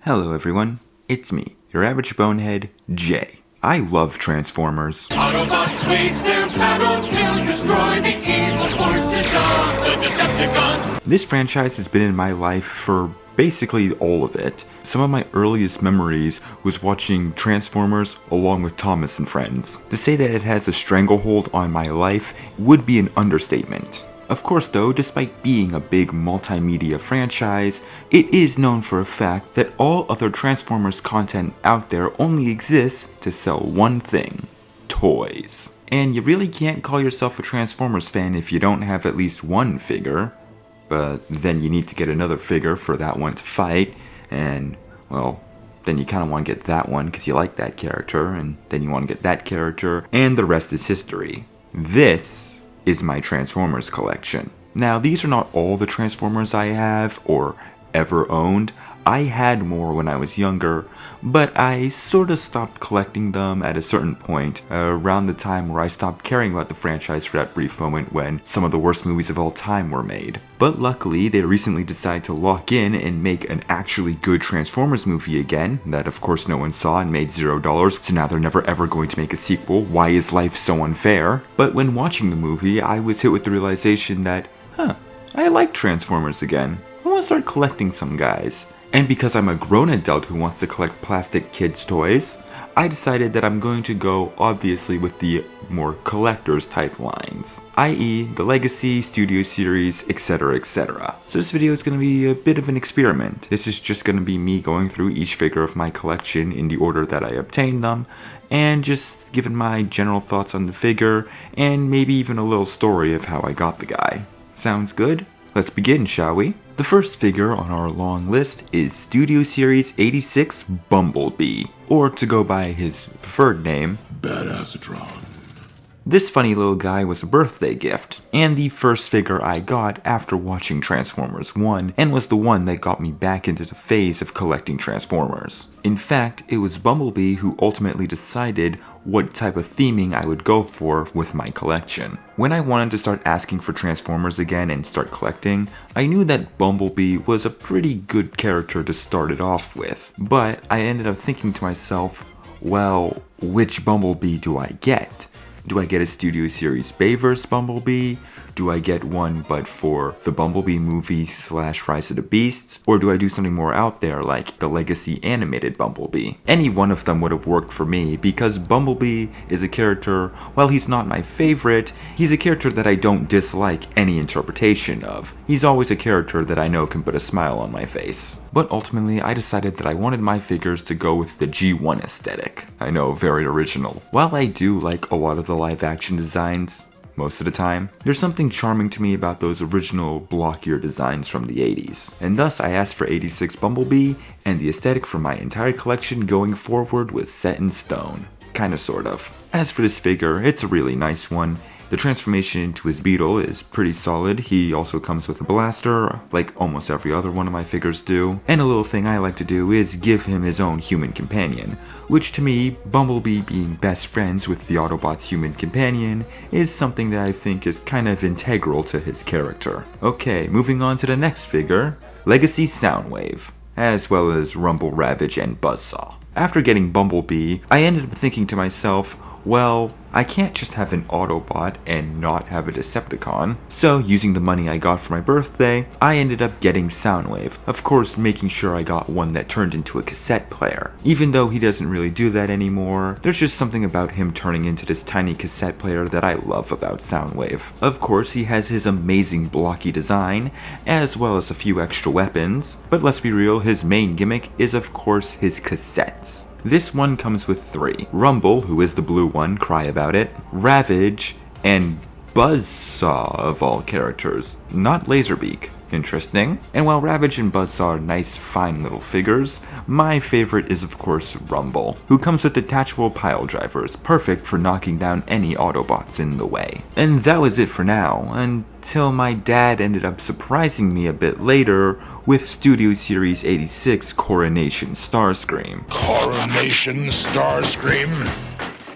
Hello everyone, it's me, your average bonehead, Jay. I love Transformers. Autobots wage their battle to destroy the evil forces of the Decepticons. This franchise has been in my life for basically all of it. Some of my earliest memories was watching Transformers along with Thomas and Friends. To say that it has a stranglehold on my life would be an understatement. Of course though, despite being a big multimedia franchise, it is known for a fact that all other Transformers content out there only exists to sell one thing: toys. And you really can't call yourself a Transformers fan if you don't have at least one figure. But then you need to get another figure for that one to fight, and, well, then you kind of want to get that one because you like that character, and then you want to get that character, and the rest is history. This is my Transformers collection. Now, these are not all the Transformers I have or ever owned. I had more when I was younger, but I sort of stopped collecting them at a certain point, around the time where I stopped caring about the franchise for that brief moment when some of the worst movies of all time were made. But luckily, they recently decided to lock in and make an actually good Transformers movie again, that of course no one saw and made $0, so now they're never ever going to make a sequel. Why is life so unfair? But when watching the movie, I was hit with the realization that, I like Transformers again. I want to start collecting some guys. And because I'm a grown adult who wants to collect plastic kids' toys, I decided that I'm going to go obviously with the more collector's type lines, i.e. the Legacy, Studio Series, etc, etc. So this video is going to be a bit of an experiment. This is just going to be me going through each figure of my collection in the order that I obtained them, and just giving my general thoughts on the figure, and maybe even a little story of how I got the guy. Sounds good? Let's begin, shall we? The first figure on our long list is Studio Series 86 Bumblebee, or to go by his preferred name, By Hasbro. This funny little guy was a birthday gift, and the first figure I got after watching Transformers 1, and was the one that got me back into the phase of collecting Transformers. In fact, it was Bumblebee who ultimately decided what type of theming I would go for with my collection. When I wanted to start asking for Transformers again and start collecting, I knew that Bumblebee was a pretty good character to start it off with, but I ended up thinking to myself, well, which Bumblebee do I get? Do I get a Studio Series Bayverse Bumblebee? Do I get one but for the Bumblebee movie / Rise of the Beasts? Or do I do something more out there like the Legacy animated Bumblebee? Any one of them would have worked for me because Bumblebee is a character, while he's not my favorite, he's a character that I don't dislike any interpretation of. He's always a character that I know can put a smile on my face. But ultimately, I decided that I wanted my figures to go with the G1 aesthetic. I know, very original. While I do like a lot of the live action designs, most of the time, there's something charming to me about those original blockier designs from the 80s. And thus I asked for 86 Bumblebee, and the aesthetic for my entire collection going forward was set in stone. Kinda sort of. As for this figure, it's a really nice one. The transformation into his Beetle is pretty solid. He also comes with a blaster, like almost every other one of my figures do. And a little thing I like to do is give him his own human companion, which to me, Bumblebee being best friends with the Autobots' human companion is something that I think is kind of integral to his character. Okay, moving on to the next figure, Legacy Soundwave, as well as Rumble, Ravage, and Buzzsaw. After getting Bumblebee, I ended up thinking to myself, well, I can't just have an Autobot and not have a Decepticon. So, using the money I got for my birthday, I ended up getting Soundwave. Of course, making sure I got one that turned into a cassette player. Even though he doesn't really do that anymore, there's just something about him turning into this tiny cassette player that I love about Soundwave. Of course, he has his amazing blocky design, as well as a few extra weapons, but let's be real, his main gimmick is of course his cassettes. This one comes with 3. Rumble, who is the blue one, cry about it, Ravage, and Buzzsaw of all characters, not Laserbeak. Interesting. And while Ravage and Buzzsaw are nice, fine little figures, my favorite is of course Rumble, who comes with detachable pile drivers, perfect for knocking down any Autobots in the way. And that was it for now, until my dad ended up surprising me a bit later with Studio Series 86 Coronation Starscream. Coronation Starscream?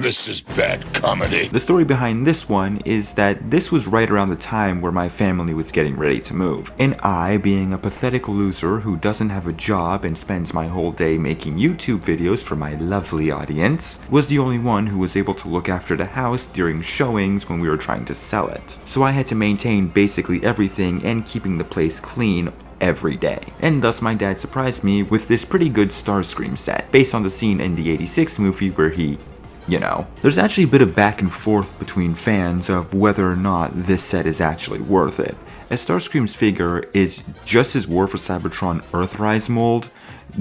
This is bad comedy. The story behind this one is that this was right around the time where my family was getting ready to move, and I, being a pathetic loser who doesn't have a job and spends my whole day making YouTube videos for my lovely audience, was the only one who was able to look after the house during showings when we were trying to sell it. So I had to maintain basically everything and keeping the place clean every day. And thus my dad surprised me with this pretty good Starscream set, based on the scene in the '86 movie where he, you know. There's actually a bit of back and forth between fans of whether or not this set is actually worth it, as Starscream's figure is just as War for Cybertron Earthrise mold,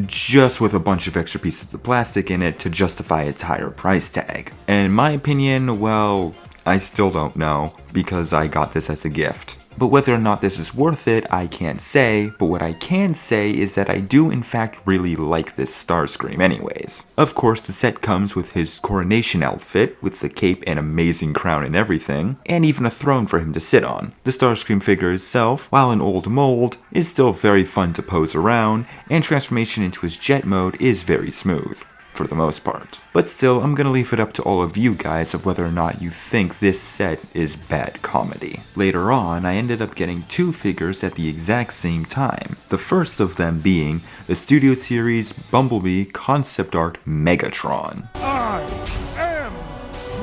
just with a bunch of extra pieces of plastic in it to justify its higher price tag. And in my opinion, well, I still don't know, because I got this as a gift. But whether or not this is worth it, I can't say, but what I can say is that I do in fact really like this Starscream anyways. Of course, the set comes with his coronation outfit, with the cape and amazing crown and everything, and even a throne for him to sit on. The Starscream figure itself, while an old mold, is still very fun to pose around, and transformation into his jet mode is very smooth, for the most part. But still, I'm gonna leave it up to all of you guys of whether or not you think this set is bad comedy. Later on, I ended up getting two figures at the exact same time, the first of them being the Studio Series Bumblebee Concept Art Megatron. I am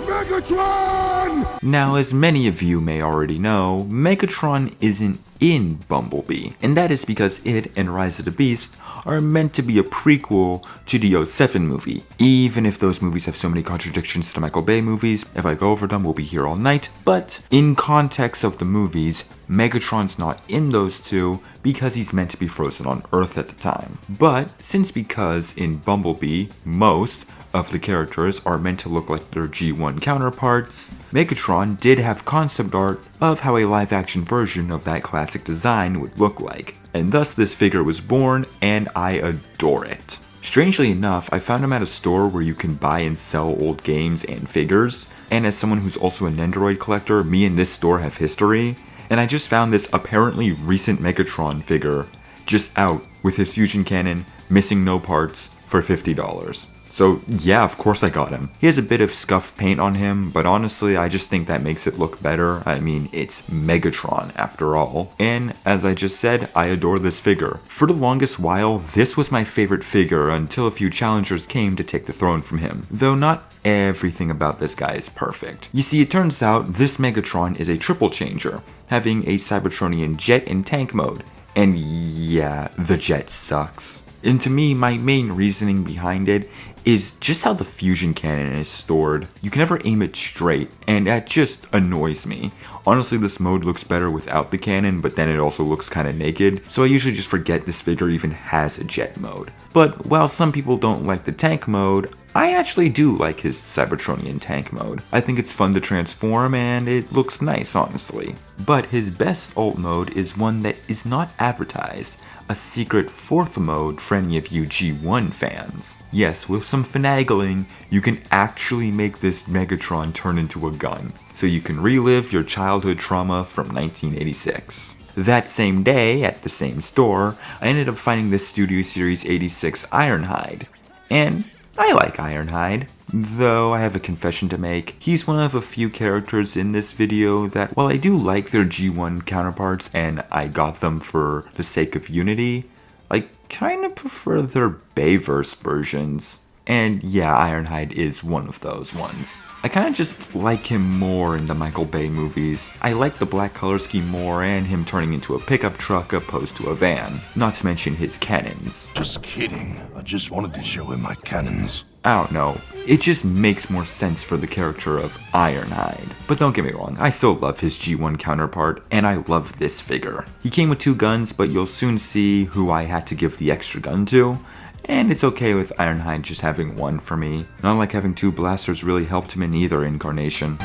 Megatron! Now, as many of you may already know, Megatron isn't in Bumblebee, and that is because it and Rise of the Beast are meant to be a prequel to the 07 movie, even if those movies have so many contradictions to the Michael Bay movies. If I go over them, we'll be here all night, but in context of the movies, Megatron's not in those two because he's meant to be frozen on Earth at the time. But because in Bumblebee, most of the characters are meant to look like their G1 counterparts, Megatron did have concept art of how a live action version of that classic design would look like, and thus this figure was born, and I adore it. Strangely enough, I found him at a store where you can buy and sell old games and figures, and as someone who's also an Android collector, me and this store have history, and I just found this apparently recent Megatron figure just out with his fusion cannon, missing no parts, for $50. So yeah, of course I got him. He has a bit of scuffed paint on him, but honestly I just think that makes it look better. I mean, it's Megatron after all. And as I just said, I adore this figure. For the longest while, this was my favorite figure until a few challengers came to take the throne from him. Though not everything about this guy is perfect. You see, it turns out this Megatron is a triple changer, having a Cybertronian jet and tank mode. And yeah, the jet sucks. And to me, my main reasoning behind it is just how the fusion cannon is stored. You can never aim it straight, and that just annoys me. Honestly, this mode looks better without the cannon, but then it also looks kinda naked, so I usually just forget this figure even has a jet mode. But while some people don't like the tank mode, I actually do like his Cybertronian tank mode. I think it's fun to transform and it looks nice, honestly. But his best alt mode is one that is not advertised, a secret fourth mode for any of you G1 fans. Yes, with some finagling, you can actually make this Megatron turn into a gun, so you can relive your childhood trauma from 1986. That same day, at the same store, I ended up finding this Studio Series 86 Ironhide, and I like Ironhide, though I have a confession to make. He's one of a few characters in this video that, while I do like their G1 counterparts and I got them for the sake of unity, I kinda prefer their Bayverse versions. And yeah, Ironhide is one of those ones. I kinda just like him more in the Michael Bay movies. I like the black color scheme more and him turning into a pickup truck opposed to a van. Not to mention his cannons. Just kidding. I just wanted to show him my cannons. I don't know, it just makes more sense for the character of Ironhide. But don't get me wrong, I still love his G1 counterpart, and I love this figure. He came with 2 guns, but you'll soon see who I had to give the extra gun to. And it's okay with Ironhide just having 1 for me. Not like having 2 blasters really helped him in either incarnation.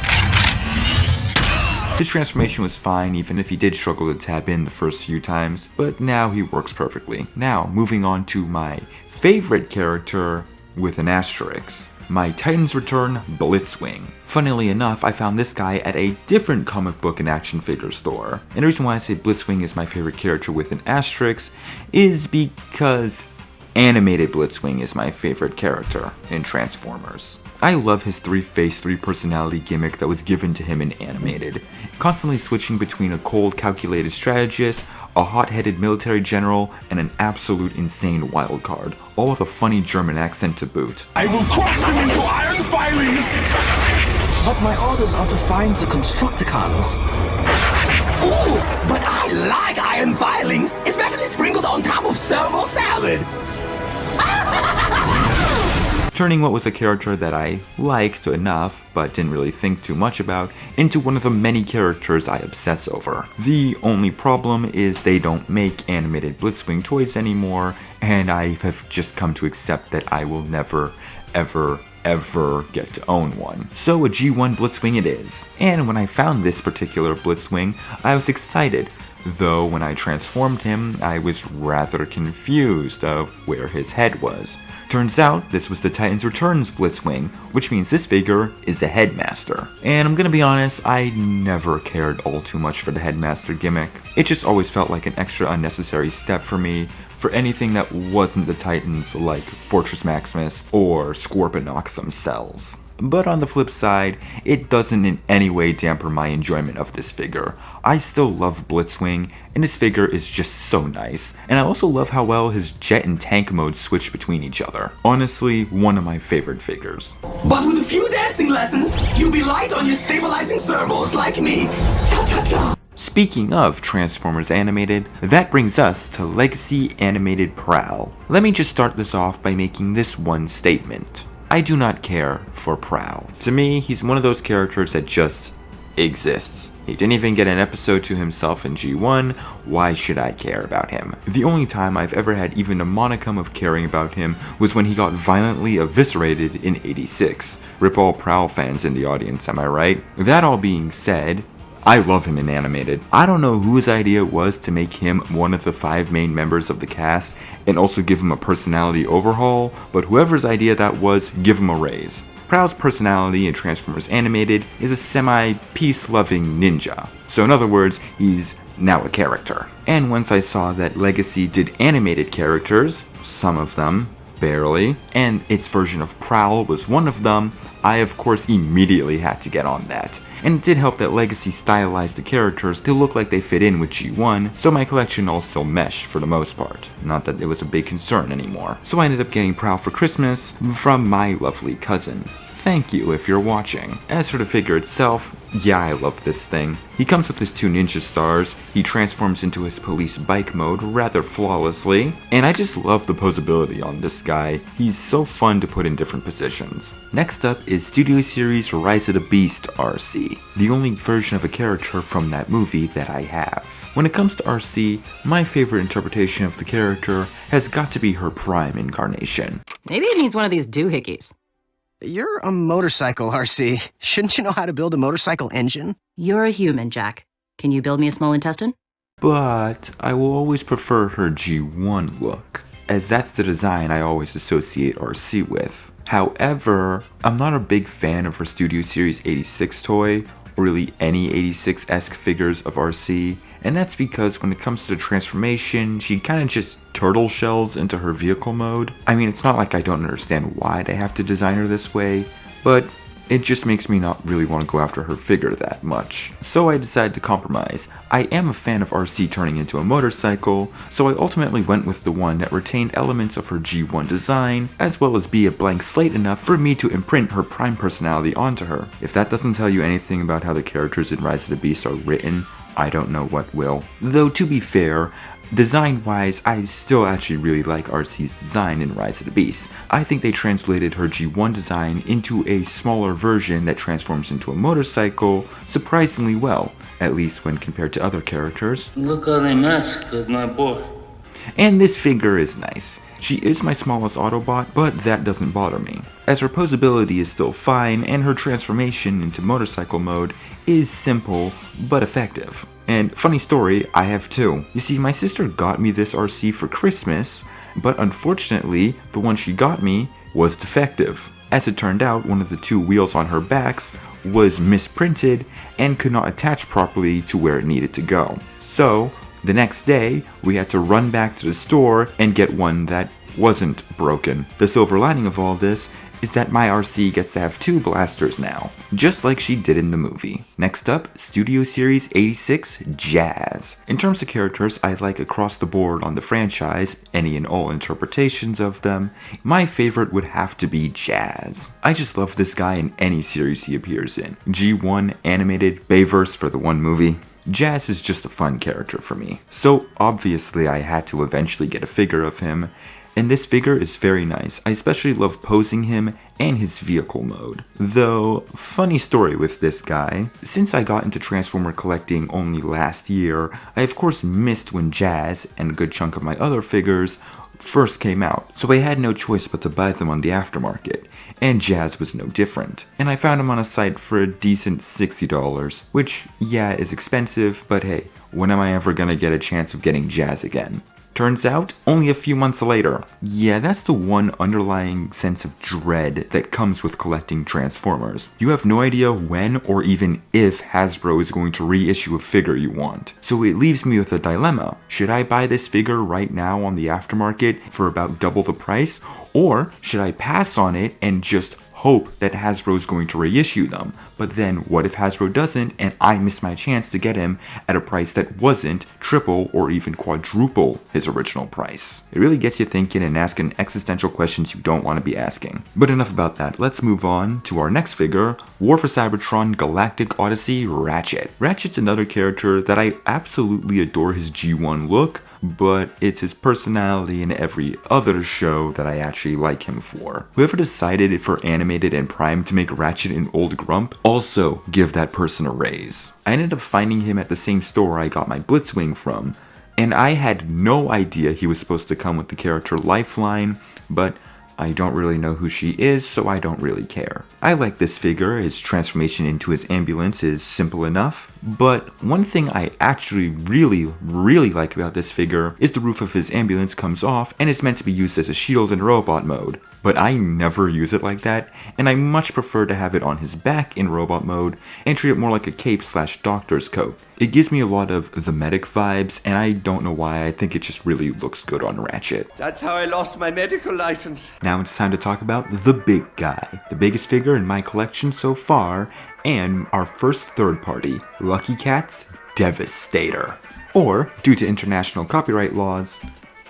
His transformation was fine even if he did struggle to tap in the first few times, but now he works perfectly. Now, moving on to my favorite character with an asterisk. My Titans Return Blitzwing. Funnily enough, I found this guy at a different comic book and action figure store. And the reason why I say Blitzwing is my favorite character with an asterisk is because Animated Blitzwing is my favorite character in Transformers. I love his 3-face, 3-personality gimmick that was given to him in Animated, constantly switching between a cold, calculated strategist, a hot-headed military general, and an absolute insane wildcard, all with a funny German accent to boot. I will crush them into iron filings! But my orders are to find the Constructicons. Ooh, but I like iron filings, especially sprinkled on top of servo salad. Turning what was a character that I liked enough, but didn't really think too much about, into one of the many characters I obsess over. The only problem is they don't make animated Blitzwing toys anymore, and I have just come to accept that I will never, ever get to own one. So a G1 Blitzwing it is. And when I found this particular Blitzwing, I was excited, though when I transformed him, I was rather confused of where his head was. Turns out, this was the Titans Returns Blitzwing, which means this figure is a Headmaster. And I'm gonna be honest, I never cared all too much for the Headmaster gimmick. It just always felt like an extra unnecessary step for me for anything that wasn't the Titans like Fortress Maximus or Scorponok themselves. But on the flip side, it doesn't in any way dampen my enjoyment of this figure. I still love Blitzwing, and this figure is just so nice, and I also love how well his jet and tank modes switch between each other. Honestly, one of my favorite figures. But with a few dancing lessons, you'll be light on your stabilizing servos like me. Cha-cha-cha. Speaking of Transformers Animated, that brings us to Legacy Animated Prowl. Let me just start this off by making this one statement. I do not care for Prowl. To me, he's one of those characters that just exists. He didn't even get an episode to himself in G1, why should I care about him? The only time I've ever had even a monicum of caring about him was when he got violently eviscerated in 86. Rip all Prowl fans in the audience, am I right? That all being said, I love him in Animated. I don't know whose idea it was to make him one of the 5 main members of the cast and also give him a personality overhaul, but whoever's idea that was, give him a raise. Prowl's personality in Transformers Animated is a semi-peace-loving ninja. So in other words, he's now a character. And once I saw that Legacy did animated characters, some of them, barely, and its version of Prowl was one of them, I of course immediately had to get on that. And it did help that Legacy stylized the characters to look like they fit in with G1, so my collection all still meshed for the most part. Not that it was a big concern anymore. So I ended up getting Prowl for Christmas from my lovely cousin. Thank you if you're watching. As for the figure itself, yeah, I love this thing. He comes with his 2 ninja stars, he transforms into his police bike mode rather flawlessly, and I just love the posability on this guy. He's so fun to put in different positions. Next up is Studio Series Rise of the Beast RC, the only version of a character from that movie that I have. When it comes to RC, my favorite interpretation of the character has got to be her prime incarnation. Maybe it needs one of these doohickeys. You're a motorcycle, RC. Shouldn't you know how to build a motorcycle engine? You're a human, Jack. Can you build me a small intestine? But I will always prefer her G1 look, as that's the design I always associate RC with. However, I'm not a big fan of her Studio Series 86 toy, or really any 86-esque figures of RC, and that's because when it comes to the transformation, she kinda just turtle shells into her vehicle mode. I mean, it's not like I don't understand why they have to design her this way, but it just makes me not really want to go after her figure that much. So I decided to compromise. I am a fan of RC turning into a motorcycle, so I ultimately went with the one that retained elements of her G1 design, as well as be a blank slate enough for me to imprint her prime personality onto her. If that doesn't tell you anything about how the characters in Rise of the Beast are written, I don't know what will. Though to be fair, design-wise, I still actually really like RC's design in Rise of the Beast. I think they translated her G1 design into a smaller version that transforms into a motorcycle surprisingly well, at least when compared to other characters. Look how they mess with my boy. And this figure is nice. She is my smallest Autobot, but that doesn't bother me, as her posability is still fine and her transformation into motorcycle mode is simple but effective. And funny story, I have 2. You see, my sister got me this RC for Christmas, but unfortunately, the one she got me was defective. As it turned out, one of the 2 wheels on her backs was misprinted and could not attach properly to where it needed to go. So, the next day, we had to run back to the store and get one that wasn't broken. The silver lining of all this is that my RC gets to have 2 blasters now, just like she did in the movie. Next up, Studio Series 86, Jazz. In terms of characters I like across the board on the franchise, any and all interpretations of them, my favorite would have to be Jazz. I just love this guy in any series he appears in. G1, animated, Bayverse for the one movie. Jazz is just a fun character for me. So obviously I had to eventually get a figure of him, and this figure is very nice. I especially love posing him and his vehicle mode. Though, funny story with this guy, since I got into Transformer collecting only last year, I of course missed when Jazz, and a good chunk of my other figures, first came out, so I had no choice but to buy them on the aftermarket, and Jazz was no different. And I found him on a site for a decent $60, which, yeah, is expensive, but hey, when am I ever gonna get a chance of getting Jazz again? Turns out, only a few months later. Yeah, that's the one underlying sense of dread that comes with collecting Transformers. You have no idea when or even if Hasbro is going to reissue a figure you want. So it leaves me with a dilemma. Should I buy this figure right now on the aftermarket for about double the price? Or should I pass on it and just hope that Hasbro is going to reissue them? But then what if Hasbro doesn't and I miss my chance to get him at a price that wasn't triple or even quadruple his original price? It really gets you thinking and asking existential questions you don't want to be asking. But enough about that, let's move on to our next figure, War for Cybertron Galactic Odyssey Ratchet. Ratchet's another character that I absolutely adore his G1 look, but it's his personality in every other show that I actually like him for. Whoever decided for Animated and Prime to make Ratchet an old grump, also give that person a raise. I ended up finding him at the same store I got my Blitzwing from, and I had no idea he was supposed to come with the character Lifeline, but I don't really know who she is, so I don't really care. I like this figure, his transformation into his ambulance is simple enough, but one thing I actually really like about this figure is the roof of his ambulance comes off and is meant to be used as a shield in robot mode. But I never use it like that, and I much prefer to have it on his back in robot mode and treat it more like a cape/doctor's coat. It gives me a lot of the medic vibes, and I don't know why, I think it just really looks good on Ratchet. That's how I lost my medical license. Now it's time to talk about the big guy, the biggest figure in my collection so far, and our first third party, Lucky Cat's Devastator. Or, due to international copyright laws,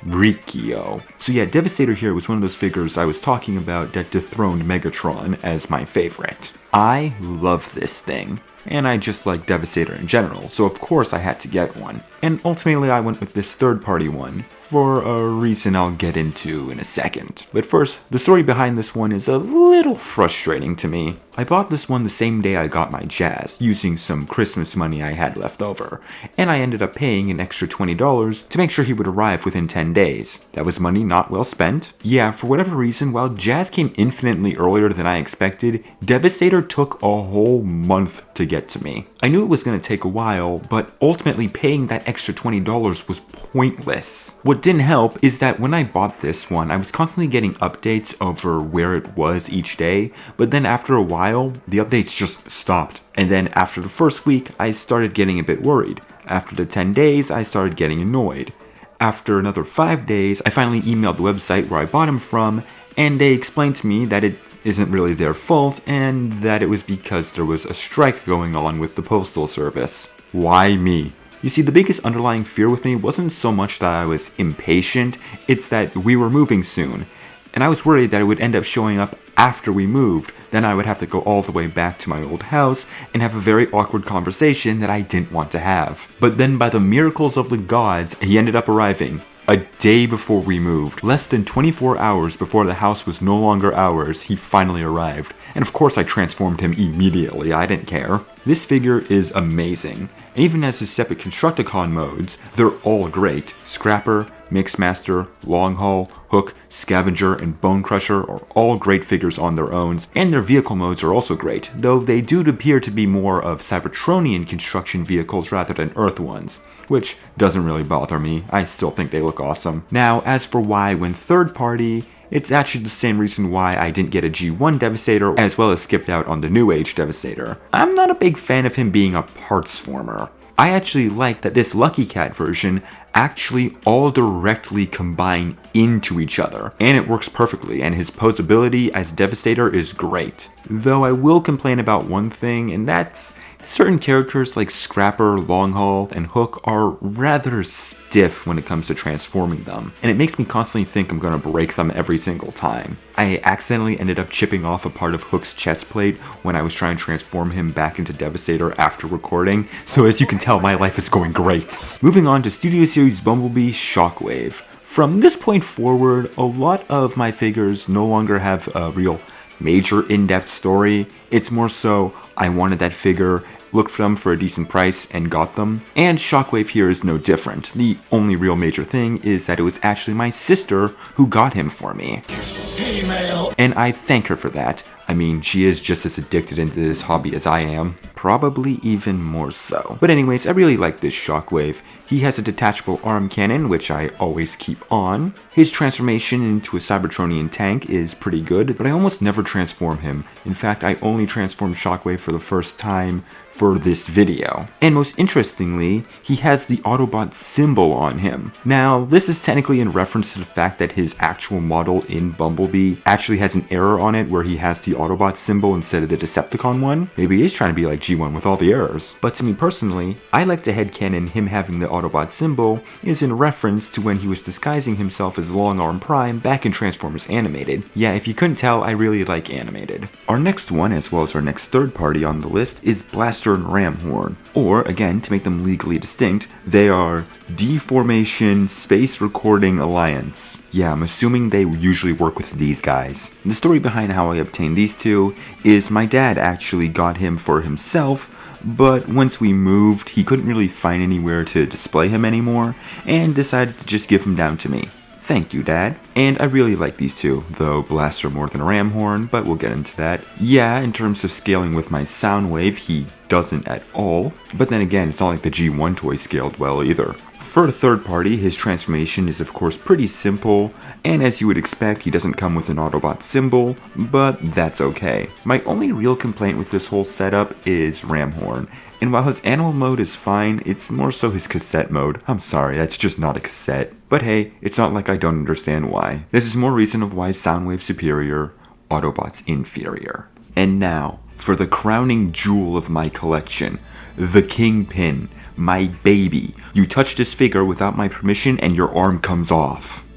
Rikio. So yeah, Devastator here was one of those figures I was talking about that dethroned Megatron as my favorite. I love this thing, and I just like Devastator in general, so of course I had to get one. And ultimately I went with this third-party one, for a reason I'll get into in a second. But first, the story behind this one is a little frustrating to me. I bought this one the same day I got my Jazz, using some Christmas money I had left over, and I ended up paying an extra $20 to make sure he would arrive within 10 days. That was money not well spent. Yeah, for whatever reason, while Jazz came infinitely earlier than I expected, Devastator took a whole month to get to me. I knew it was going to take a while, but ultimately paying that extra $20 was pointless. What didn't help is that when I bought this one, I was constantly getting updates over where it was each day, but then after a while, the updates just stopped. And then after the first week, I started getting a bit worried. After the 10 days, I started getting annoyed. After another 5 days, I finally emailed the website where I bought him from, and they explained to me that it isn't really their fault, and that it was because there was a strike going on with the postal service. Why me? You see, the biggest underlying fear with me wasn't so much that I was impatient, it's that we were moving soon, and I was worried that it would end up showing up after we moved. Then I would have to go all the way back to my old house and have a very awkward conversation that I didn't want to have. But then by the miracles of the gods, he ended up arriving a day before we moved. Less than 24 hours before the house was no longer ours, he finally arrived. And of course I transformed him immediately, I didn't care. This figure is amazing. And even as his separate Constructicon modes, they're all great. Scrapper, Mixmaster, Long Haul, Hook, Scavenger, and Bone Crusher are all great figures on their own, and their vehicle modes are also great, though they do appear to be more of Cybertronian construction vehicles rather than Earth ones, which doesn't really bother me. I still think they look awesome. Now, as for why I went third party, it's actually the same reason why I didn't get a G1 Devastator as well as skipped out on the New Age Devastator. I'm not a big fan of him being a parts former. I actually like that this Lucky Cat version actually all directly combine into each other, and it works perfectly, and his posability as Devastator is great. Though I will complain about one thing, and that's certain characters like Scrapper, Longhaul, and Hook are rather stiff when it comes to transforming them, and it makes me constantly think I'm gonna break them every single time. I accidentally ended up chipping off a part of Hook's chest plate when I was trying to transform him back into Devastator after recording, so as you can tell, my life is going great. Moving on to Studio Series Bumblebee Shockwave. From this point forward, a lot of my figures no longer have a real major in-depth story. It's more so, I wanted that figure, looked for them for a decent price, and got them. And Shockwave here is no different. The only real major thing is that it was actually my sister who got him for me. Female. And I thank her for that. I mean, she is just as addicted into this hobby as I am. Probably even more so. But anyways, I really like this Shockwave. He has a detachable arm cannon, which I always keep on. His transformation into a Cybertronian tank is pretty good, but I almost never transform him. In fact, I only transformed Shockwave for the first time for this video. And most interestingly, he has the Autobot symbol on him. Now, this is technically in reference to the fact that his actual model in Bumblebee actually has an error on it where he has the Autobot symbol instead of the Decepticon one. Maybe he is trying to be like G1 with all the errors. But to me personally, I like to headcanon him having the Autobot symbol is in reference to when he was disguising himself as Long Arm Prime back in Transformers Animated. Yeah, if you couldn't tell, I really like Animated. Our next one, as well as our next third party on the list, is Blaster and Ramhorn. Or, again, to make them legally distinct, they are Deformation Space Recording Alliance. Yeah, I'm assuming they usually work with these guys. The story behind how I obtained these two is my dad actually got him for himself, but once we moved, he couldn't really find anywhere to display him anymore, and decided to just give him down to me. Thank you, Dad. And I really like these two, though Blaster more than Ramhorn, but we'll get into that. Yeah, in terms of scaling with my Soundwave, he doesn't at all, but then again, it's not like the G1 toy scaled well either. For a third party, his transformation is of course pretty simple, and as you would expect, he doesn't come with an Autobot symbol, but that's okay. My only real complaint with this whole setup is Ramhorn, and while his animal mode is fine, it's more so his cassette mode. I'm sorry, that's just not a cassette. But hey, it's not like I don't understand why. This is more reason of why Soundwave's superior, Autobot's inferior. And now, for the crowning jewel of my collection, the Kingpin. My baby. You touch this figure without my permission and your arm comes off.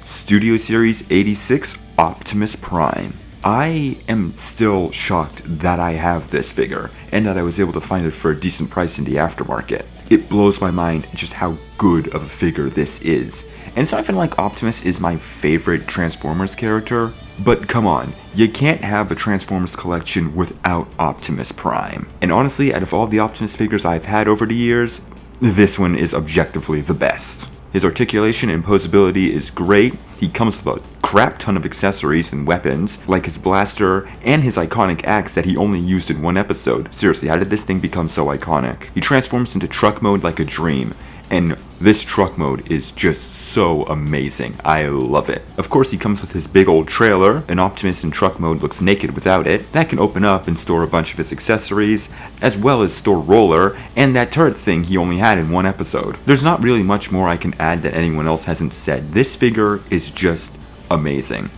Studio Series 86 Optimus Prime. I am still shocked that I have this figure and that I was able to find it for a decent price in the aftermarket. It blows my mind just how good of a figure this is. And it's not even like Optimus is my favorite Transformers character, but come on, you can't have a Transformers collection without Optimus Prime. And honestly, out of all the Optimus figures I've had over the years, this one is objectively the best. His articulation and posability is great. He comes with a crap ton of accessories and weapons, like his blaster and his iconic axe that he only used in one episode. Seriously, how did this thing become so iconic? He transforms into truck mode like a dream, and this truck mode is just so amazing. I love it. Of course, he comes with his big old trailer. An Optimus in truck mode looks naked without it. That can open up and store a bunch of his accessories, as well as store Roller, and that turret thing he only had in one episode. There's not really much more I can add that anyone else hasn't said. This figure is just amazing.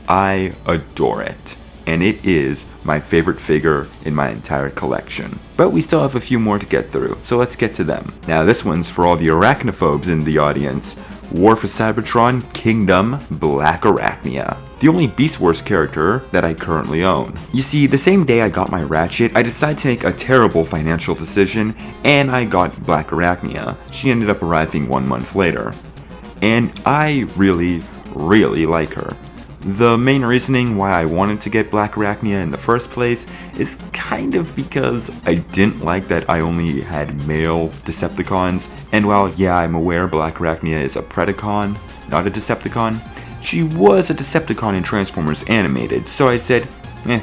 I adore it. And it is my favorite figure in my entire collection. But we still have a few more to get through, so let's get to them. Now this one's for all the arachnophobes in the audience. War for Cybertron Kingdom Black Arachnia. The only Beast Wars character that I currently own. You see, the same day I got my Ratchet, I decided to make a terrible financial decision, and I got Black Arachnia. She ended up arriving 1 month later. And I really like her. The main reasoning why I wanted to get Black Arachnia in the first place is kind of because I didn't like that I only had male Decepticons, and while yeah, I'm aware Black Arachnia is a Predacon, not a Decepticon, she was a Decepticon in Transformers Animated, so I said,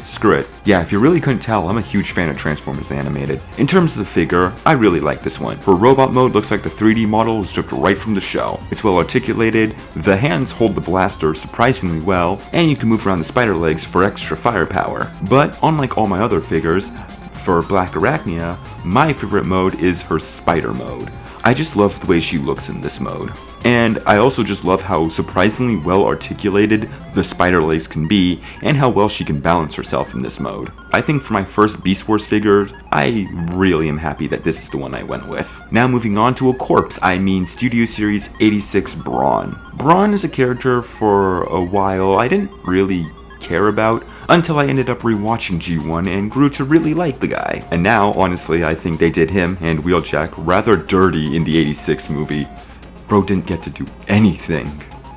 screw it. Yeah, if you really couldn't tell, I'm a huge fan of Transformers Animated. In terms of the figure, I really like this one. Her robot mode looks like the 3D model was stripped right from the shell. It's well articulated, the hands hold the blaster surprisingly well, and you can move around the spider legs for extra firepower. But unlike all my other figures, for Black Arachnia, my favorite mode is her spider mode. I just love the way she looks in this mode. And I also just love how surprisingly well articulated the spider legs can be, and how well she can balance herself in this mode. I think for my first Beast Wars figure, I really am happy that this is the one I went with. Now moving on to a corpse, I mean Studio Series 86 Brawn. Brawn is a character for a while I didn't really care about until I ended up rewatching G1 and grew to really like the guy. And now, honestly, I think they did him and Wheeljack rather dirty in the 86 movie. Bro didn't get to do anything.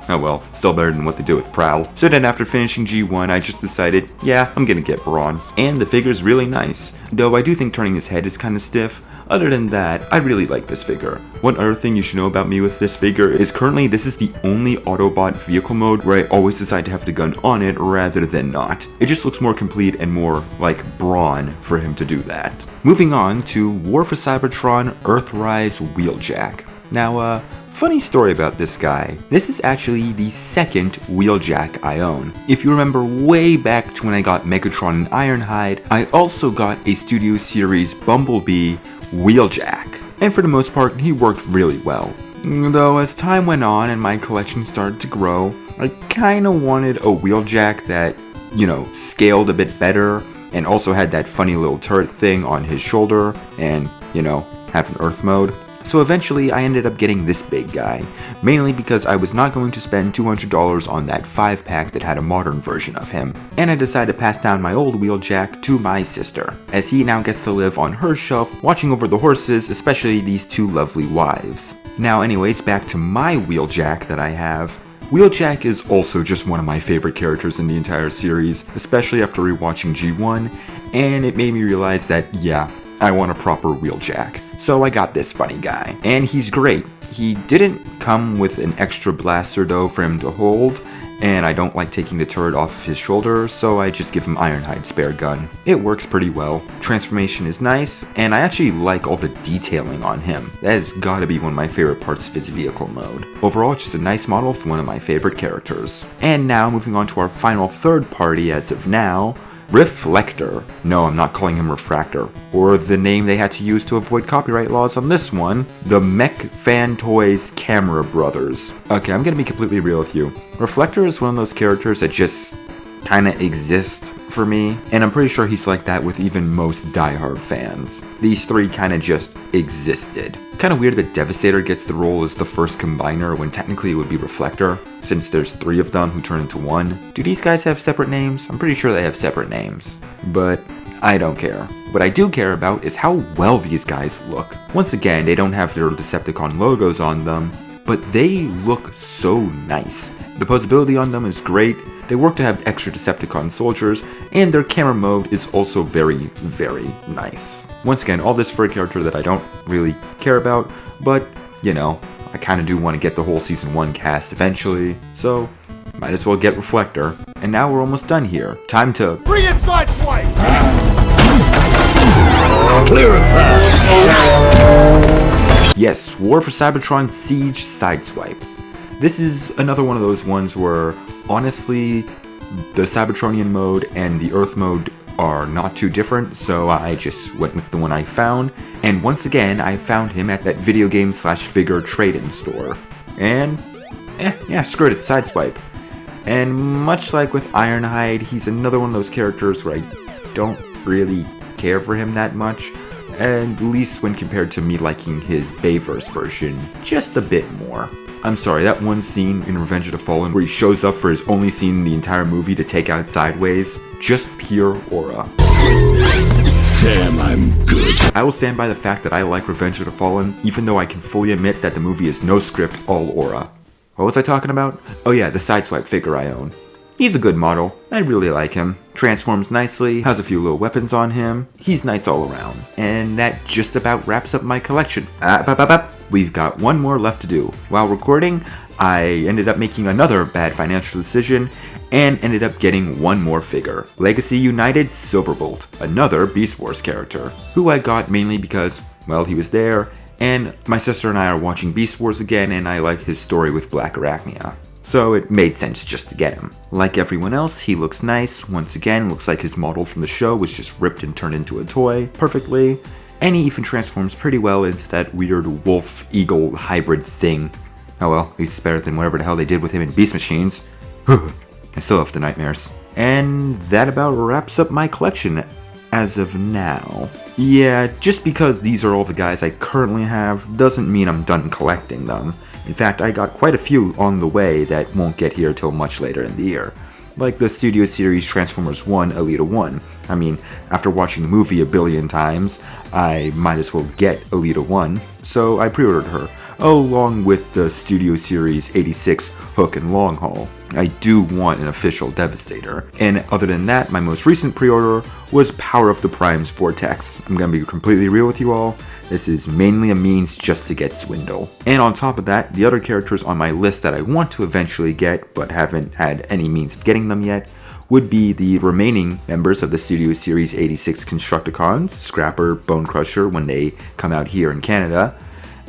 Oh well, still better than what they do with Prowl. So then after finishing G1, I just decided, yeah, I'm gonna get Brawn. And the figure's really nice, though I do think turning his head is kinda stiff. Other than that, I really like this figure. One other thing you should know about me with this figure is currently this is the only Autobot vehicle mode where I always decide to have the gun on it rather than not. It just looks more complete and more like Brawn for him to do that. Moving on to War for Cybertron Earthrise Wheeljack. Now, funny story about this guy. This is actually the second Wheeljack I own. If you remember way back to when I got Megatron and Ironhide, I also got a Studio Series Bumblebee Wheeljack. And for the most part, he worked really well. Though as time went on and my collection started to grow, I kinda wanted a Wheeljack that, you know, scaled a bit better and also had that funny little turret thing on his shoulder and, you know, have an Earth mode. So eventually I ended up getting this big guy, mainly because I was not going to spend $200 on that 5-pack that had a modern version of him. And I decided to pass down my old Wheeljack to my sister, as he now gets to live on her shelf watching over the horses, especially these two lovely wives. Now anyways, back to my Wheeljack that I have. Wheeljack is also just one of my favorite characters in the entire series, especially after rewatching G1, and it made me realize that, yeah, I want a proper Wheeljack. So I got this funny guy, and he's great. He didn't come with an extra blaster though for him to hold, and I don't like taking the turret off of his shoulder, so I just give him Ironhide spare gun. It works pretty well. Transformation is nice, and I actually like all the detailing on him. That has gotta be one of my favorite parts of his vehicle mode. Overall, it's just a nice model for one of my favorite characters. And now moving on to our final third party as of now, Reflector. No, I'm not calling him Refractor, or the name they had to use to avoid copyright laws on this one, the Mech Fan Toys Camera Brothers. Okay, I'm gonna be completely real with you. Reflector is one of those characters that just kinda exist for me, and I'm pretty sure he's like that with even most diehard fans. These three kinda just existed. Kinda weird that Devastator gets the role as the first combiner when technically it would be Reflector, since there's 3 of them who turn into one. Do these guys have separate names? I'm pretty sure they have separate names, but I don't care. What I do care about is how well these guys look. Once again, they don't have their Decepticon logos on them, but they look so nice. The posability on them is great, they work to have extra Decepticon soldiers, and their camera mode is also very, very nice. Once again, all this for a character that I don't really care about, but, you know, I kinda do want to get the whole Season 1 cast eventually, so might as well get Reflector. And now we're almost done here. Time to Bring it, Sideswipe! Clear a path! Yes, War for Cybertron Siege Sideswipe. This is another one of those ones where, honestly, the Cybertronian mode and the Earth mode are not too different, so I just went with the one I found, and once again, I found him at that video game / figure trade-in store. And, yeah, screw it, Sideswipe. And much like with Ironhide, he's another one of those characters where I don't really care for him that much, at least when compared to me liking his Bayverse version just a bit more. I'm sorry, that one scene in Revenge of the Fallen where he shows up for his only scene in the entire movie to take out Sideways, just pure aura. Damn, I'm good. I will stand by the fact that I like Revenge of the Fallen, even though I can fully admit that the movie is no script, all aura. What was I talking about? Oh yeah, the Sideswipe figure I own. He's a good model, I really like him. Transforms nicely, has a few little weapons on him, he's nice all around. And that just about wraps up my collection. We've got one more left to do. While recording, I ended up making another bad financial decision and ended up getting one more figure. Legacy United Silverbolt, another Beast Wars character, who I got mainly because, well, he was there, and my sister and I are watching Beast Wars again and I like his story with Black Arachnia. So it made sense just to get him. Like everyone else, he looks nice. Once again, looks like his model from the show was just ripped and turned into a toy perfectly. and he even transforms pretty well into that weird wolf-eagle hybrid thing. Oh well, at least it's better than whatever the hell they did with him in Beast Machines. I still have the nightmares. And that about wraps up my collection as of now. Yeah, just because these are all the guys I currently have doesn't mean I'm done collecting them. In fact, I got quite a few on the way that won't get here till much later in the year. Like the Studio Series Transformers 1 Alita 1. I mean, after watching the movie a billion times, I might as well get Alita 1, so I pre-ordered her, along with the Studio Series 86 Hook and Long Haul. I do want an official Devastator. And other than that, my most recent pre-order was Power of the Prime's Vortex. I'm gonna be completely real with you all. This is mainly a means just to get Swindle. And on top of that, the other characters on my list that I want to eventually get, but haven't had any means of getting them yet, would be the remaining members of the Studio Series 86 Constructicons, Scrapper, Bone Crusher when they come out here in Canada,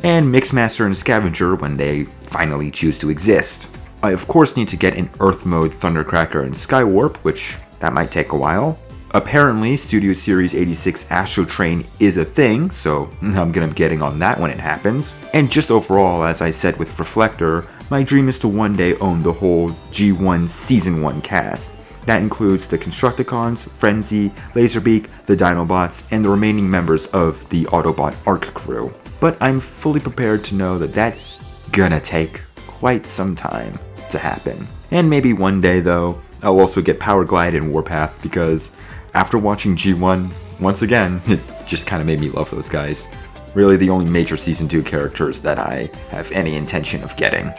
and Mixmaster and Scavenger when they finally choose to exist. I of course need to get an Earth Mode Thundercracker and Skywarp, which that might take a while. Apparently, Studio Series 86 Astro Train is a thing, so I'm gonna be getting on that when it happens. And just overall, as I said with Reflector, my dream is to one day own the whole G1 Season 1 cast. That includes the Constructicons, Frenzy, Laserbeak, the Dinobots, and the remaining members of the Autobot Arc crew. But I'm fully prepared to know that that's gonna take quite some time to happen. And maybe one day though, I'll also get Power Glide and Warpath because after watching G1, once again, it just kind of made me love those guys. Really the only major Season 2 characters that I have any intention of getting,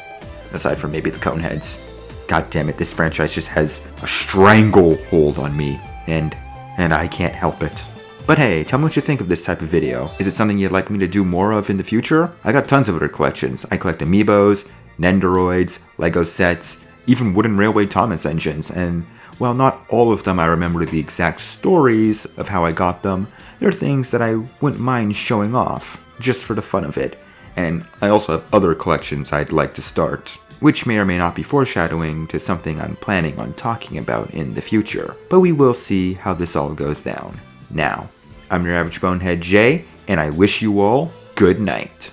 aside from maybe the Coneheads. God damn it, this franchise just has a stranglehold on me, and I can't help it. But hey, tell me what you think of this type of video. Is it something you'd like me to do more of in the future? I got tons of other collections. I collect Amiibos, Nendoroids, Lego sets, even Wooden Railway Thomas engines, and while not all of them I remember the exact stories of how I got them, there are things that I wouldn't mind showing off, just for the fun of it. And I also have other collections I'd like to start, which may or may not be foreshadowing to something I'm planning on talking about in the future. But we will see how this all goes down. Now, I'm your average bonehead Jay, and I wish you all good night.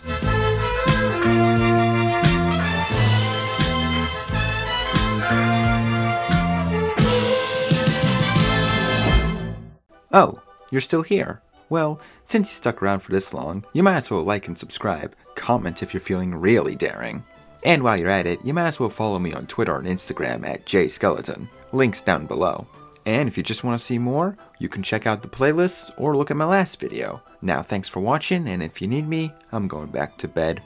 Oh, you're still here. Well, since you stuck around for this long, you might as well like and subscribe, comment if you're feeling really daring. And while you're at it, you might as well follow me on Twitter and Instagram at jayskeletyn, links down below. And if you just want to see more, you can check out the playlists or look at my last video. Now thanks for watching, and if you need me, I'm going back to bed